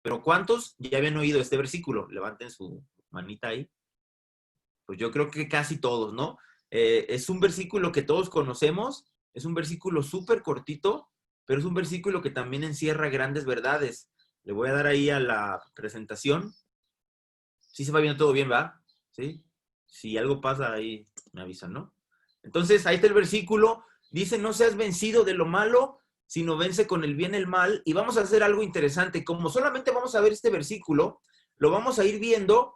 Pero ¿cuántos ya habían oído este versículo? Levanten su manita ahí. Pues yo creo que casi todos, ¿no? Es un versículo que todos conocemos, es un versículo súper cortito, pero es un versículo que también encierra grandes verdades. Le voy a dar ahí a la presentación. Sí se va viendo todo bien, ¿va? ¿Sí? Si algo pasa ahí, me avisan, ¿no? Entonces, ahí está el versículo. Dice, no seas vencido de lo malo, sino vence con el bien el mal. Y vamos a hacer algo interesante. Como solamente vamos a ver este versículo, lo vamos a ir viendo,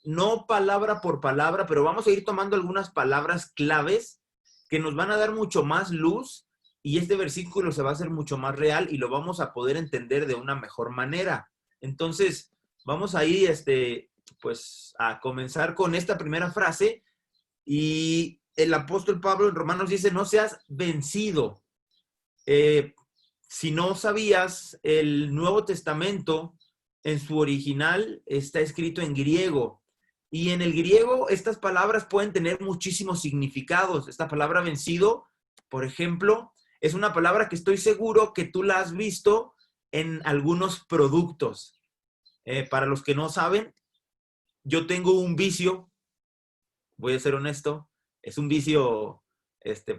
no palabra por palabra, pero vamos a ir tomando algunas palabras claves que nos van a dar mucho más luz y este versículo se va a hacer mucho más real y lo vamos a poder entender de una mejor manera. Entonces, vamos a ir, pues, a comenzar con esta primera frase y el apóstol Pablo en Romanos dice, no seas vencido. Si no sabías, el Nuevo Testamento en su original está escrito en griego. Y en el griego estas palabras pueden tener muchísimos significados. Esta palabra vencido, por ejemplo, es una palabra que estoy seguro que tú la has visto en algunos productos. Para los que no saben, yo tengo un vicio, voy a ser honesto, es un vicio,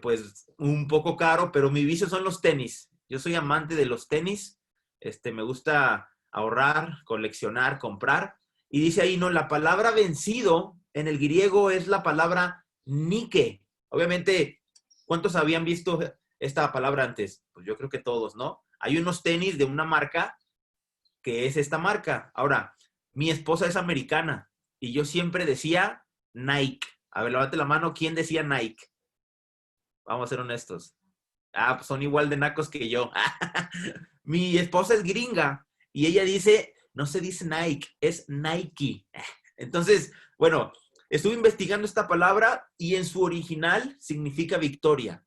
pues, un poco caro, pero mi vicio son los tenis. Yo soy amante de los tenis, me gusta ahorrar, coleccionar, comprar. Y dice ahí, no, la palabra vencido en el griego es la palabra Nike. Obviamente, ¿cuántos habían visto esta palabra antes? Pues yo creo que todos, ¿no? Hay unos tenis de una marca que es esta marca. Ahora, mi esposa es americana y yo siempre decía Nike. A ver, levante la mano, ¿quién decía Nike? Vamos a ser honestos. Ah, pues son igual de nacos que yo. Mi esposa es gringa y ella dice, no se dice Nike, es Nike. Entonces, bueno, estuve investigando esta palabra y en su original significa victoria.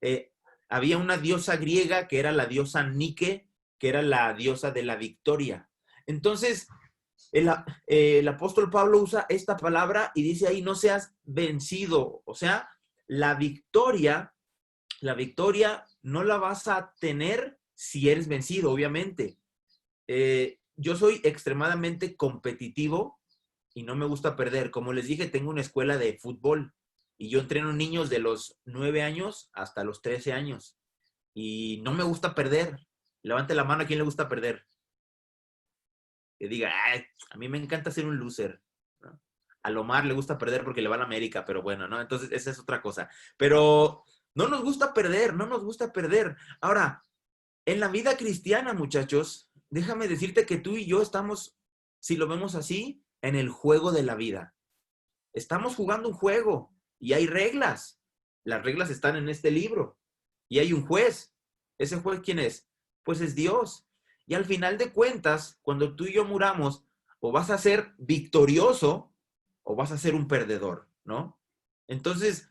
Eh, Había una diosa griega que era la diosa Nike, que era la diosa de la victoria. Entonces, el apóstol Pablo usa esta palabra y dice ahí, no seas vencido. O sea, la victoria no la vas a tener si eres vencido, obviamente. Yo soy extremadamente competitivo y no me gusta perder. Como les dije, tengo una escuela de fútbol y yo entreno niños de los 9 años hasta los 13 años y no me gusta perder. Levante la mano a quien le gusta perder. Que diga, "Ay, a mí me encanta ser un loser", ¿no? A Lomar le gusta perder porque le va a la América, pero bueno, ¿no? Entonces, esa es otra cosa. Pero no nos gusta perder, no nos gusta perder. Ahora, en la vida cristiana, muchachos, déjame decirte que tú y yo estamos, si lo vemos así, en el juego de la vida. Estamos jugando un juego y hay reglas. Las reglas están en este libro y hay un juez. ¿Ese juez quién es? Pues es Dios. Y al final de cuentas, cuando tú y yo muramos, o vas a ser victorioso o vas a ser un perdedor, ¿no? Entonces,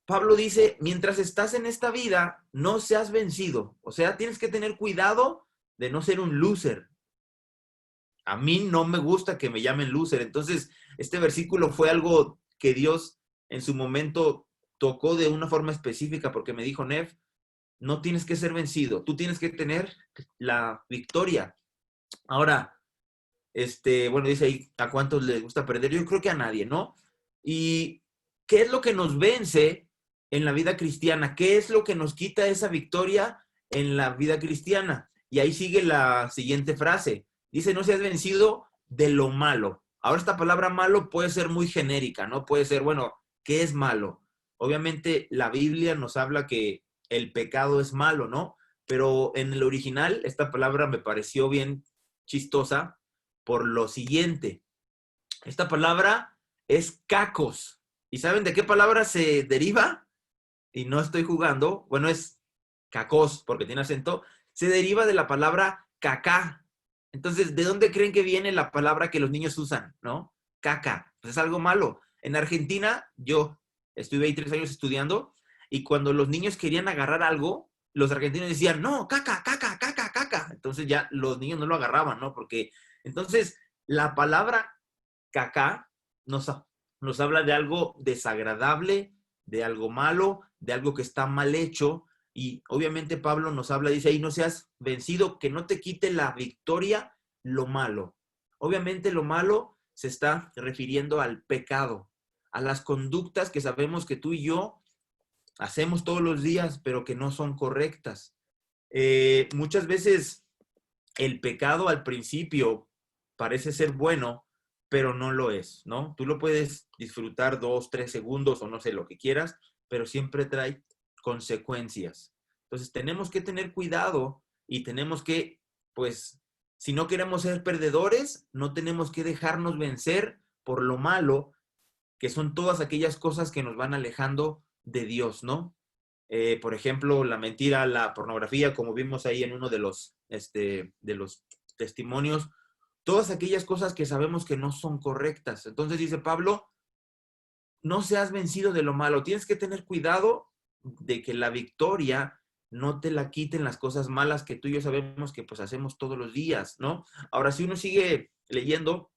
Pablo dice, mientras estás en esta vida, no seas vencido. O sea, tienes que tener cuidado de no ser un loser. A mí no me gusta que me llamen loser. Entonces, este versículo fue algo que Dios en su momento tocó de una forma específica porque me dijo, Nev, no tienes que ser vencido, tú tienes que tener la victoria. Ahora, bueno, dice ahí, ¿a cuántos les gusta perder? Yo creo que a nadie, ¿no? ¿Y qué es lo que nos vence en la vida cristiana? ¿Qué es lo que nos quita esa victoria en la vida cristiana? Y ahí sigue la siguiente frase. Dice, no seas vencido de lo malo. Ahora esta palabra malo puede ser muy genérica, ¿no? Puede ser, bueno, ¿qué es malo? Obviamente la Biblia nos habla que el pecado es malo, ¿no? Pero en el original esta palabra me pareció bien chistosa por lo siguiente. Esta palabra es cacos. ¿Y saben de qué palabra se deriva? Y no estoy jugando. Bueno, es cacos porque tiene acento. Se deriva de la palabra cacá. Entonces, ¿de dónde creen que viene la palabra que los niños usan? ¿No? Caca. Pues es algo malo. En Argentina, yo estuve ahí 3 años estudiando y cuando los niños querían agarrar algo, los argentinos decían, no, caca, caca, caca, caca. Entonces ya los niños no lo agarraban, ¿no? Porque entonces la palabra cacá nos habla de algo desagradable, de algo malo, de algo que está mal hecho. Y obviamente Pablo nos habla, dice ahí, no seas vencido, que no te quite la victoria lo malo. Obviamente lo malo se está refiriendo al pecado, a las conductas que sabemos que tú y yo hacemos todos los días, pero que no son correctas. Muchas veces el pecado al principio parece ser bueno, pero no lo es, ¿no? Tú lo puedes disfrutar 2, 3 segundos o no sé lo que quieras, pero siempre trae consecuencias. Entonces tenemos que tener cuidado y tenemos que, pues, si no queremos ser perdedores, no tenemos que dejarnos vencer por lo malo, que son todas aquellas cosas que nos van alejando de Dios, ¿no? Por ejemplo, la mentira, la pornografía, como vimos ahí en uno de los testimonios, todas aquellas cosas que sabemos que no son correctas. Entonces dice Pablo, no seas vencido de lo malo, tienes que tener cuidado de que la victoria no te la quiten las cosas malas que tú y yo sabemos que pues hacemos todos los días, ¿no? Ahora, si uno sigue leyendo,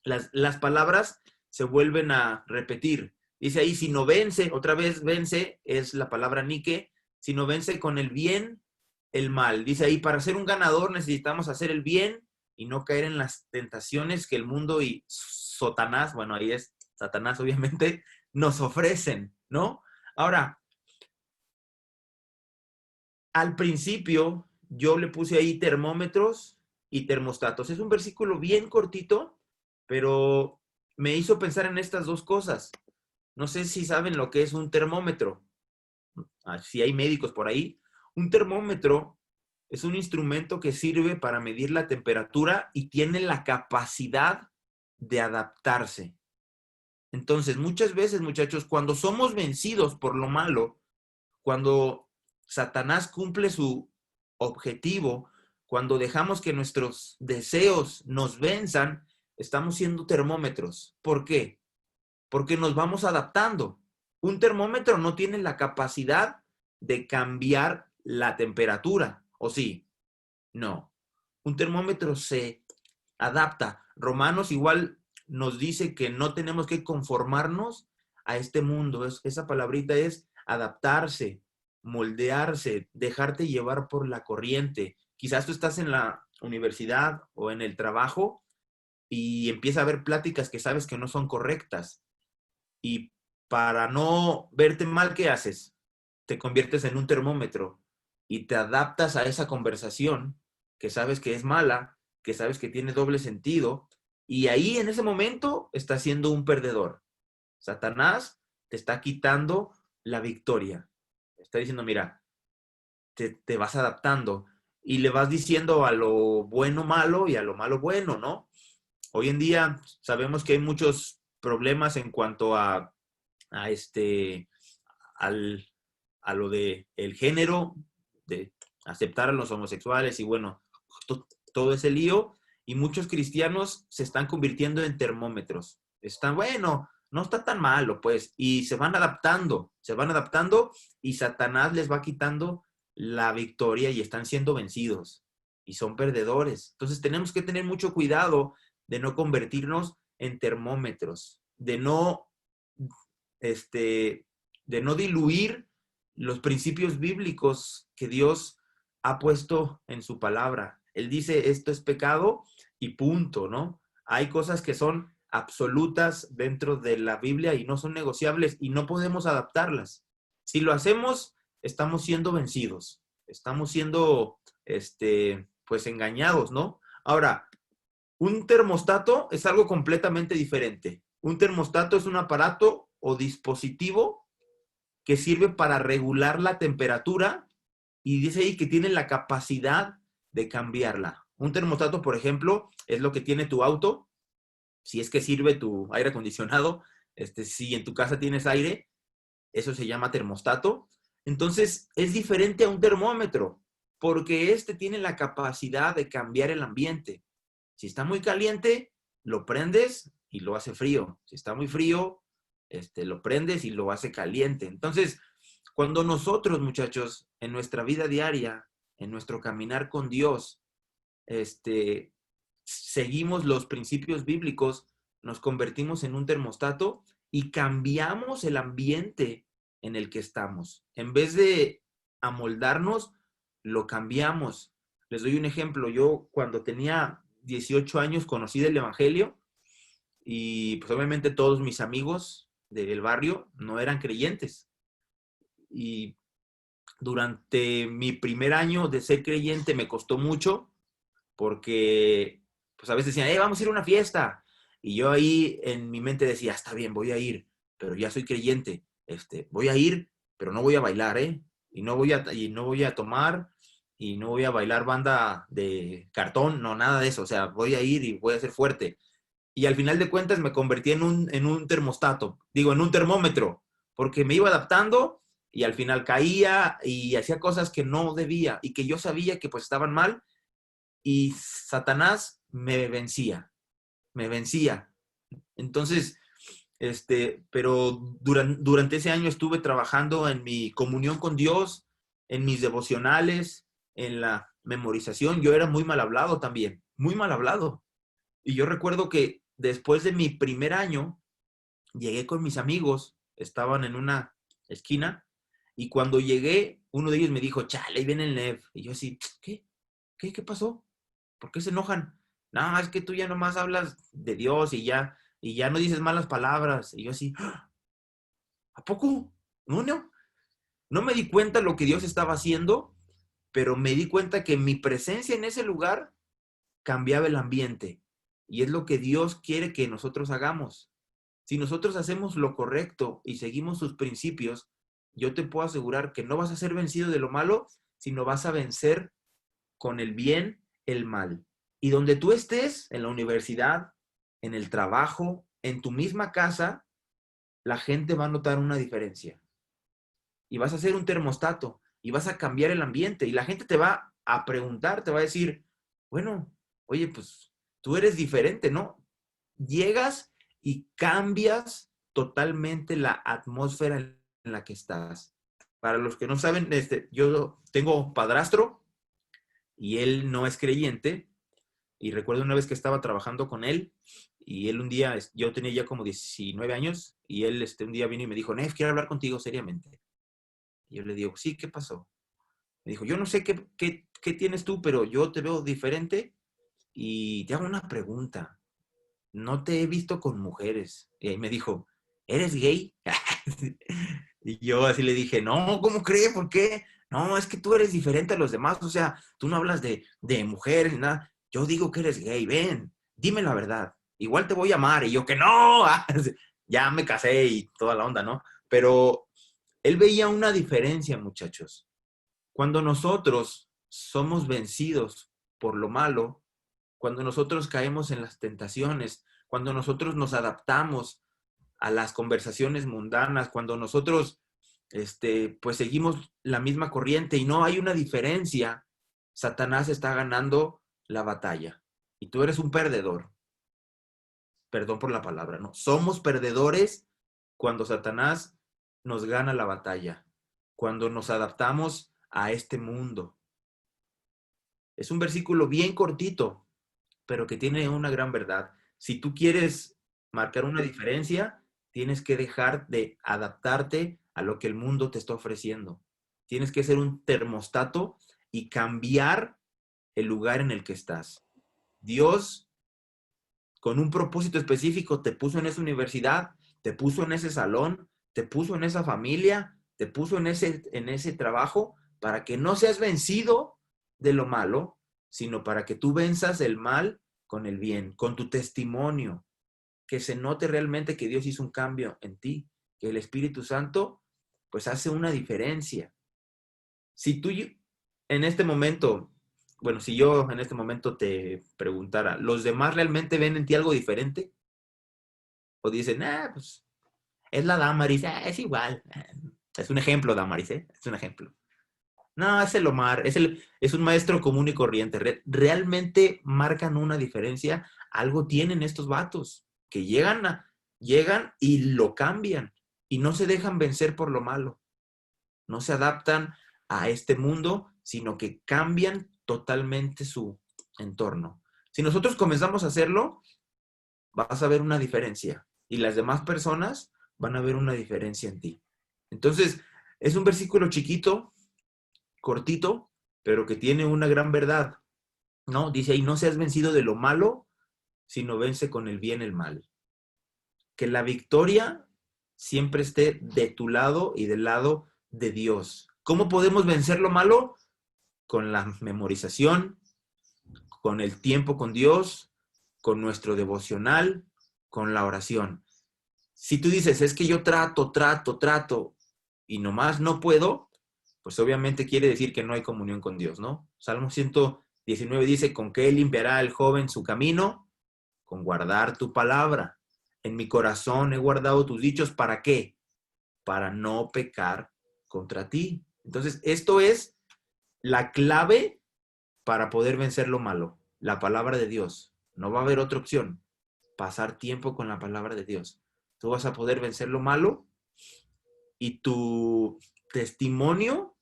las palabras se vuelven a repetir. Dice ahí, si no vence, otra vez vence, es la palabra Nike, si no vence con el bien, el mal. Dice ahí, para ser un ganador necesitamos hacer el bien y no caer en las tentaciones que el mundo y Satanás, bueno, ahí es Satanás obviamente, nos ofrecen, ¿no? Ahora, al principio yo le puse ahí termómetros y termostatos. Es un versículo bien cortito, pero me hizo pensar en estas dos cosas. No sé si saben lo que es un termómetro. Si hay médicos por ahí. Un termómetro es un instrumento que sirve para medir la temperatura y tiene la capacidad de adaptarse. Entonces, muchas veces, muchachos, cuando somos vencidos por lo malo, cuando Satanás cumple su objetivo, cuando dejamos que nuestros deseos nos venzan, estamos siendo termómetros. ¿Por qué? Porque nos vamos adaptando. Un termómetro no tiene la capacidad de cambiar la temperatura, ¿o sí? No. Un termómetro se adapta. Romanos igual nos dice que no tenemos que conformarnos a este mundo. Esa palabrita es adaptarse, moldearse, dejarte llevar por la corriente. Quizás tú estás en la universidad o en el trabajo y empieza a haber pláticas que sabes que no son correctas. Y para no verte mal, ¿qué haces? Te conviertes en un termómetro y te adaptas a esa conversación que sabes que es mala, que sabes que tiene doble sentido, y ahí en ese momento estás siendo un perdedor. Satanás te está quitando la victoria. Está diciendo, mira, te vas adaptando y le vas diciendo a lo bueno malo y a lo malo bueno, ¿no? Hoy en día sabemos que hay muchos problemas en cuanto a este, al, a lo de el género, de aceptar a los homosexuales y bueno, todo ese lío. Y muchos cristianos se están convirtiendo en termómetros. Están, bueno, no está tan malo, pues, y se van adaptando y Satanás les va quitando la victoria y están siendo vencidos y son perdedores. Entonces tenemos que tener mucho cuidado de no convertirnos en termómetros, este, de no diluir los principios bíblicos que Dios ha puesto en su palabra. Él dice, esto es pecado y punto, ¿no? Hay cosas que son absolutas dentro de la Biblia y no son negociables y no podemos adaptarlas. Si lo hacemos, estamos siendo vencidos, estamos siendo, pues engañados, ¿no? Ahora, un termostato es algo completamente diferente. Un termostato es un aparato o dispositivo que sirve para regular la temperatura y dice ahí que tiene la capacidad de cambiarla. Un termostato, por ejemplo, es lo que tiene tu auto, si es que sirve tu aire acondicionado, si en tu casa tienes aire, eso se llama termostato. Entonces, es diferente a un termómetro, porque este tiene la capacidad de cambiar el ambiente. Si está muy caliente, lo prendes y lo hace frío. Si está muy frío, lo prendes y lo hace caliente. Entonces, cuando nosotros, muchachos, en nuestra vida diaria, en nuestro caminar con Dios, seguimos los principios bíblicos, nos convertimos en un termostato y cambiamos el ambiente en el que estamos. En vez de amoldarnos, lo cambiamos. Les doy un ejemplo. Yo cuando tenía 18 años conocí del Evangelio y pues obviamente todos mis amigos del barrio no eran creyentes. Y durante mi primer año de ser creyente me costó mucho porque pues a veces decían, vamos a ir a una fiesta. Y yo ahí en mi mente decía, está bien, voy a ir, pero ya soy creyente. Voy a ir, pero no voy a bailar, ¿eh? Y no voy a tomar, y no voy a bailar banda de cartón, no, nada de eso. O sea, voy a ir y voy a ser fuerte. Y al final de cuentas me convertí en un termostato, digo, en un termómetro, porque me iba adaptando y al final caía y hacía cosas que no debía y que yo sabía que pues estaban mal y Satanás me vencía. Entonces, pero durante ese año estuve trabajando en mi comunión con Dios, en mis devocionales, en la memorización. Yo era muy mal hablado también, muy mal hablado. Y yo recuerdo que después de mi primer año, llegué con mis amigos, estaban en una esquina, y cuando llegué, uno de ellos me dijo, chale, ahí viene el Nev. Y yo así, ¿qué? ¿Qué pasó? ¿Por qué se enojan? No, es que tú ya nomás hablas de Dios y ya no dices malas palabras. Y yo así, ¿a poco? No me di cuenta lo que Dios estaba haciendo, pero me di cuenta que mi presencia en ese lugar cambiaba el ambiente. Y es lo que Dios quiere que nosotros hagamos. Si nosotros hacemos lo correcto y seguimos sus principios, yo te puedo asegurar que no vas a ser vencido de lo malo, sino vas a vencer con el bien el mal. Y donde tú estés, en la universidad, en el trabajo, en tu misma casa, la gente va a notar una diferencia. Y vas a ser un termostato y vas a cambiar el ambiente. Y la gente te va a preguntar, te va a decir, bueno, oye, pues tú eres diferente, ¿no? Llegas y cambias totalmente la atmósfera en la que estás. Para los que no saben, yo tengo padrastro y él no es creyente. Y recuerdo una vez que estaba trabajando con él y él un día, yo tenía ya como 19 años y él un día vino y me dijo, Nef, quiero hablar contigo seriamente. Y yo le digo, sí, ¿qué pasó? Me dijo, yo no sé qué tienes tú, pero yo te veo diferente y te hago una pregunta. No te he visto con mujeres. Y ahí me dijo, ¿eres gay? Y yo así le dije, no, ¿cómo cree? ¿Por qué? No, es que tú eres diferente a los demás. O sea, tú no hablas de mujeres ni nada. Yo digo que eres gay, ven, dime la verdad. Igual te voy a amar. Y yo que no. Ya me casé y toda la onda, ¿no? Pero él veía una diferencia, muchachos. Cuando nosotros somos vencidos por lo malo, cuando nosotros caemos en las tentaciones, cuando nosotros nos adaptamos a las conversaciones mundanas, cuando nosotros pues seguimos la misma corriente y no hay una diferencia, Satanás está ganando la batalla y tú eres un perdedor. Perdón por la palabra, ¿no? Somos perdedores cuando Satanás nos gana la batalla, cuando nos adaptamos a este mundo. Es un versículo bien cortito, pero que tiene una gran verdad. Si tú quieres marcar una diferencia, tienes que dejar de adaptarte a lo que el mundo te está ofreciendo. Tienes que ser un termostato y cambiar el lugar en el que estás. Dios, con un propósito específico, te puso en esa universidad, te puso en ese salón, te puso en esa familia, te puso en ese trabajo para que no seas vencido de lo malo, sino para que tú venzas el mal con el bien, con tu testimonio, que se note realmente que Dios hizo un cambio en ti, que el Espíritu Santo pues hace una diferencia. Si tú en este momento, bueno, si yo en este momento te preguntara, ¿los demás realmente ven en ti algo diferente? O dicen, pues es la Damaris, es igual. Es un ejemplo, Damaris, ¿eh? Es un ejemplo. No, es el Omar, es un maestro común y corriente. Realmente marcan una diferencia. Algo tienen estos vatos que llegan y lo cambian y no se dejan vencer por lo malo. No se adaptan a este mundo, sino que cambian totalmente su entorno. Si nosotros comenzamos a hacerlo, vas a ver una diferencia y las demás personas van a ver una diferencia en ti. Entonces, es un versículo chiquito, cortito, pero que tiene una gran verdad, ¿no? Dice ahí, no seas vencido de lo malo, sino vence con el bien el mal. Que la victoria siempre esté de tu lado y del lado de Dios. ¿Cómo podemos vencer lo malo? Con la memorización, con el tiempo con Dios, con nuestro devocional, con la oración. Si tú dices, es que yo trato, y nomás no puedo, pues obviamente quiere decir que no hay comunión con Dios, ¿no? Salmo 119 dice, ¿con qué limpiará el joven su camino? Con guardar tu palabra. En mi corazón he guardado tus dichos, ¿para qué? Para no pecar contra ti. Entonces, esto es la clave para poder vencer lo malo. La palabra de Dios. No va a haber otra opción. Pasar tiempo con la palabra de Dios. Tú vas a poder vencer lo malo y tu testimonio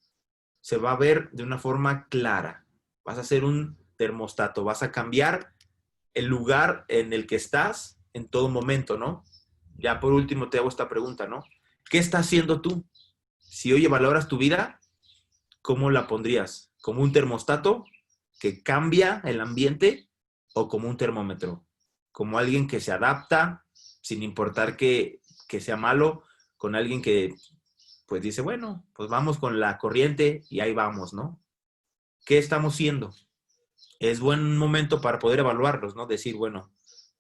se va a ver de una forma clara. Vas a ser un termostato, vas a cambiar el lugar en el que estás en todo momento, ¿no? Ya por último te hago esta pregunta, ¿no? ¿Qué estás haciendo tú? Si hoy valoras tu vida, ¿cómo la pondrías? ¿Como un termostato que cambia el ambiente o como un termómetro? Como alguien que se adapta sin importar que sea malo, con alguien que pues dice, bueno, pues vamos con la corriente y ahí vamos, ¿no? ¿Qué estamos haciendo? Es buen momento para poder evaluarlos, ¿no? Decir, bueno,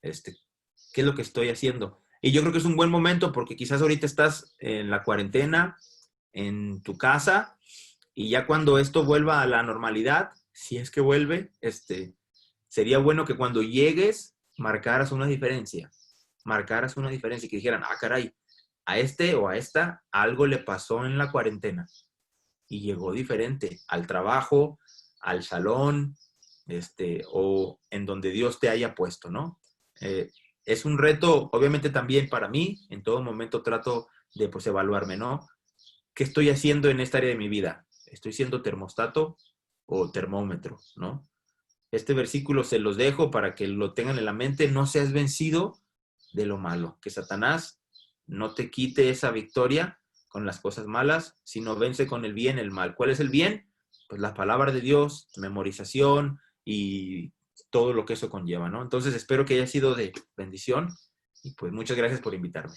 ¿qué es lo que estoy haciendo? Y yo creo que es un buen momento porque quizás ahorita estás en la cuarentena, en tu casa, y ya cuando esto vuelva a la normalidad, si es que vuelve, sería bueno que cuando llegues marcaras una diferencia. Marcaras una diferencia y que dijeran, ah, caray, a este o a esta algo le pasó en la cuarentena y llegó diferente al trabajo, al salón, o en donde Dios te haya puesto, ¿no? Es un reto, obviamente también para mí, en todo momento trato de pues evaluarme, ¿no? ¿Qué estoy haciendo en esta área de mi vida? ¿Estoy siendo termostato o termómetro, ¿no? Este versículo se los dejo para que lo tengan en la mente, no seas vencido de lo malo, que Satanás no te quite esa victoria con las cosas malas, sino vence con el bien el mal. ¿Cuál es el bien? Pues la palabra de Dios, memorización y todo lo que eso conlleva, ¿no? Entonces espero que haya sido de bendición y pues muchas gracias por invitarme.